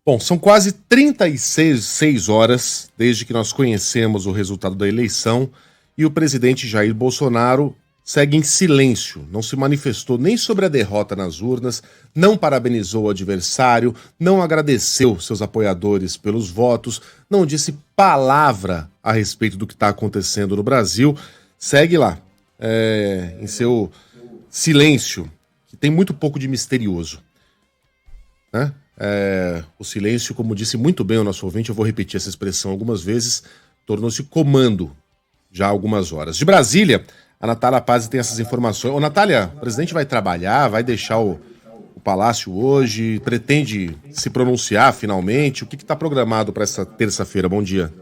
Bom, são quase 36 horas desde que nós conhecemos o resultado da eleição e o presidente Jair Bolsonaro segue em silêncio, não se manifestou nem sobre a derrota nas urnas, não parabenizou o adversário, não agradeceu seus apoiadores pelos votos, não disse palavra a respeito do que está acontecendo no Brasil, segue lá, em seu silêncio, que tem muito pouco de misterioso, né? O silêncio, como disse muito bem o nosso ouvinte, eu vou repetir essa expressão algumas vezes, tornou-se comando já há algumas horas. De Brasília, a Natália Paz tem essas informações. Ô Natália, o presidente vai trabalhar, vai deixar o Palácio hoje, pretende se pronunciar finalmente? O que está programado para essa terça-feira? Bom dia.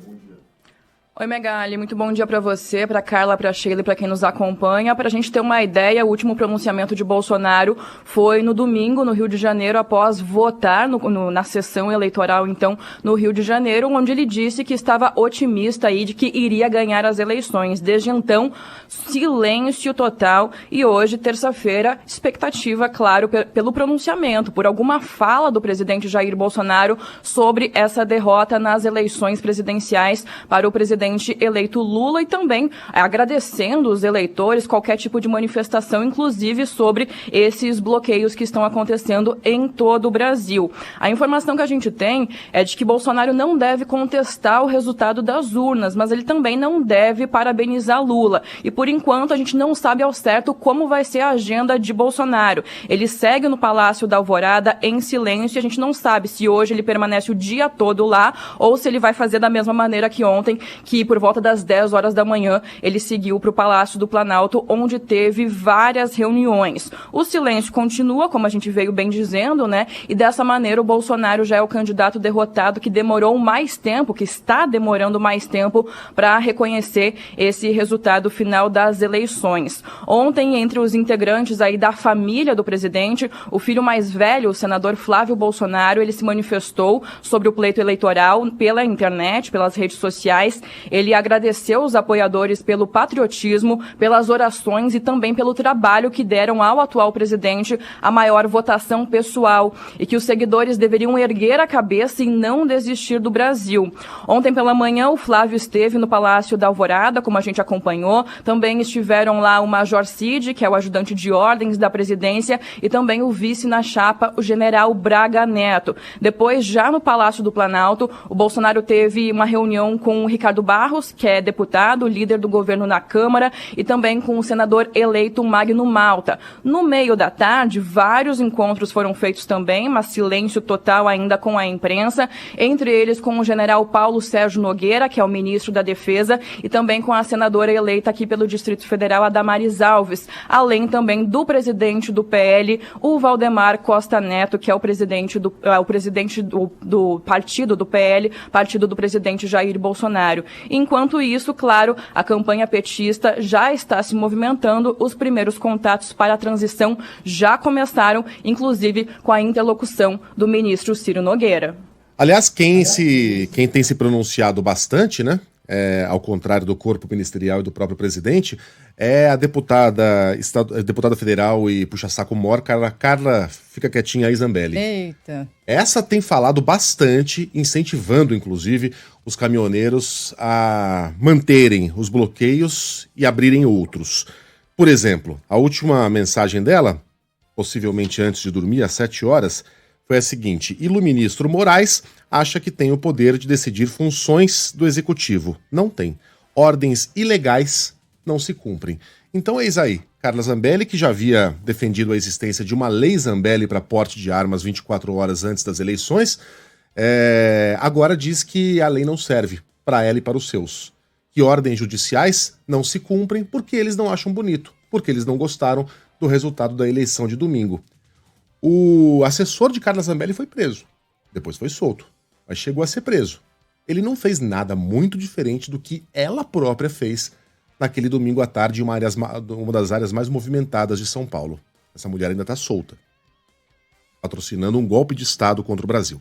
Oi, Megali, muito bom dia para você, para Carla, para Sheila e para quem nos acompanha. Para a gente ter uma ideia, o último pronunciamento de Bolsonaro foi no domingo, no Rio de Janeiro, após votar na sessão eleitoral, então, no Rio de Janeiro, onde ele disse que estava otimista aí de que iria ganhar as eleições. Desde então, silêncio total e hoje, terça-feira, expectativa, claro, pelo pronunciamento, por alguma fala do presidente Jair Bolsonaro sobre essa derrota nas eleições presidenciais para o presidente eleito Lula e também agradecendo os eleitores qualquer tipo de manifestação, inclusive sobre esses bloqueios que estão acontecendo em todo o Brasil. A informação que a gente tem é de que Bolsonaro não deve contestar o resultado das urnas, mas ele também não deve parabenizar Lula. E por enquanto a gente não sabe ao certo como vai ser a agenda de Bolsonaro. Ele segue no Palácio da Alvorada em silêncio e a gente não sabe se hoje ele permanece o dia todo lá ou se ele vai fazer da mesma maneira que ontem, que por volta das 10 horas da manhã ele seguiu para o Palácio do Planalto, onde teve várias reuniões. O silêncio continua, como a gente veio bem dizendo, né? E dessa maneira o Bolsonaro já é o candidato derrotado que demorou mais tempo, que está demorando mais tempo para reconhecer esse resultado final das eleições. Ontem, entre os integrantes aí da família do presidente, o filho mais velho, o senador Flávio Bolsonaro, ele se manifestou sobre o pleito eleitoral pela internet, pelas redes sociais. Ele agradeceu os apoiadores pelo patriotismo, pelas orações e também pelo trabalho que deram ao atual presidente a maior votação pessoal e que os seguidores deveriam erguer a cabeça e não desistir do Brasil. Ontem pela manhã o Flávio esteve no Palácio da Alvorada, como a gente acompanhou. Também estiveram lá o Major Cid, que é o ajudante de ordens da presidência, e também o vice na chapa, o general Braga Neto. Depois, já no Palácio do Planalto, o Bolsonaro teve uma reunião com o Ricardo Barros, que é deputado, líder do governo na Câmara, e também com o senador eleito Magno Malta. No meio da tarde, vários encontros foram feitos também, mas silêncio total ainda com a imprensa, entre eles com o general Paulo Sérgio Nogueira, que é o ministro da Defesa, e também com a senadora eleita aqui pelo Distrito Federal, a Damares Alves, além também do presidente do PL, o Valdemar Costa Neto, que é o presidente do partido do PL, partido do presidente Jair Bolsonaro. Enquanto isso, claro, a campanha petista já está se movimentando, os primeiros contatos para a transição já começaram, inclusive com a interlocução do ministro Ciro Nogueira. Aliás, quem tem se pronunciado bastante, né? Ao contrário do corpo ministerial e do próprio presidente, é a deputada federal e puxa-saco mor, Carla fica quietinha aí, Zambelli. Eita. Essa tem falado bastante, incentivando, inclusive, os caminhoneiros a manterem os bloqueios e abrirem outros. Por exemplo, a última mensagem dela, possivelmente antes de dormir, às 7 horas, foi a seguinte: e o ministro Moraes acha que tem o poder de decidir funções do executivo. Não tem. Ordens ilegais não se cumprem. Então eis aí, Carla Zambelli, que já havia defendido a existência de uma lei Zambelli para porte de armas 24 horas antes das eleições, agora diz que a lei não serve para ela e para os seus. Que ordens judiciais não se cumprem porque eles não acham bonito, porque eles não gostaram do resultado da eleição de domingo. O assessor de Carla Zambelli foi preso, depois foi solto, mas chegou a ser preso. Ele não fez nada muito diferente do que ela própria fez naquele domingo à tarde em uma das áreas mais movimentadas de São Paulo. Essa mulher ainda está solta, patrocinando um golpe de Estado contra o Brasil.